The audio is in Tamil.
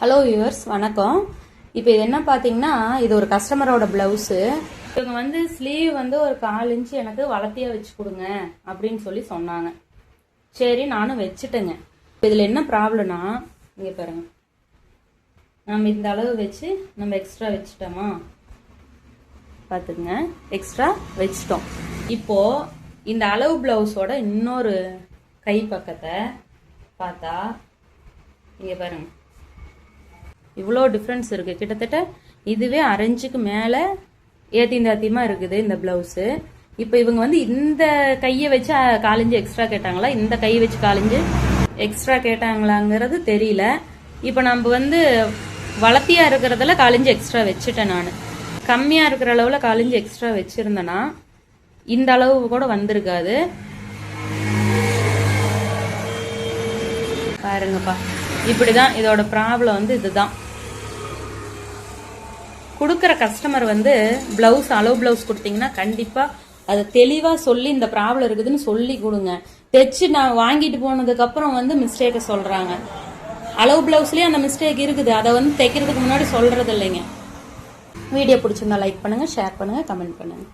ஹலோ வியூவர்ஸ், வணக்கம். இப்போ இது என்ன பார்த்தீங்கன்னா, இது ஒரு கஸ்டமரோட பிளவுஸு. இவங்க வந்து ஸ்லீவ் வந்து ஒரு 1/4 இன்ச்சு எனக்கு வளர்த்தியாக வச்சு கொடுங்க அப்படின்னு சொல்லி சொன்னாங்க. சரி, நானும் வச்சுட்டேங்க. இதில் என்ன ப்ராப்ளம்னா, இங்கே பாருங்க, நம்ம இந்த அளவு வச்சு நம்ம எக்ஸ்ட்ரா வச்சுட்டோமா, பார்த்துக்குங்க, எக்ஸ்ட்ரா வச்சிட்டோம். இப்போது இந்த அளவு பிளவுஸோட இன்னொரு கை பக்கத்தை பார்த்தா இங்கே பாருங்க, இவ்வளோ டிஃப்ரென்ஸ் இருக்குது. கிட்டத்தட்ட இதுவே 1/2 இன்ச்சுக்கு மேலே ஏத்தியமாக இருக்குது இந்த ப்ளவுஸு. இப்போ இவங்க வந்து இந்த கையை வச்சு 1/4 இன்ச்சு எக்ஸ்ட்ரா கேட்டாங்களா, இந்த கையை வச்சு 1/4 இன்ச்சு எக்ஸ்ட்ரா கேட்டாங்களாங்கிறது தெரியல. இப்போ நம்ம வந்து வளர்த்தியாக இருக்கிறதுல 1/4 இன்ச்சு எக்ஸ்ட்ரா வச்சுட்டேன். நான் கம்மியாக இருக்கிற அளவில் 1/4 இன்ச்சு எக்ஸ்ட்ரா வச்சுருந்தேன்னா இந்த அளவு கூட வந்திருக்காது. பாருங்கப்பா, இப்படிதான் இதோட ப்ராப்ளம் வந்து இதுதான். கொடுக்குற கஸ்டமர் வந்து பிளவுஸ் அளவு பிளவுஸ் கொடுத்தீங்கன்னா கண்டிப்பா அதை தெளிவா சொல்லி இந்த ப்ராப்ளம் இருக்குதுன்னு சொல்லி கொடுங்க. தைச்சு நான் வாங்கிட்டு போனதுக்கு அப்புறம் வந்து மிஸ்டேக்கை சொல்றாங்க. அளவு பிளவுஸ்லயே அந்த மிஸ்டேக் இருக்குது, அதை வந்து தைக்கிறதுக்கு முன்னாடி சொல்றது இல்லைங்க. வீடியோ பிடிச்சிருந்தா லைக் பண்ணுங்க, ஷேர் பண்ணுங்க, கமெண்ட் பண்ணுங்க.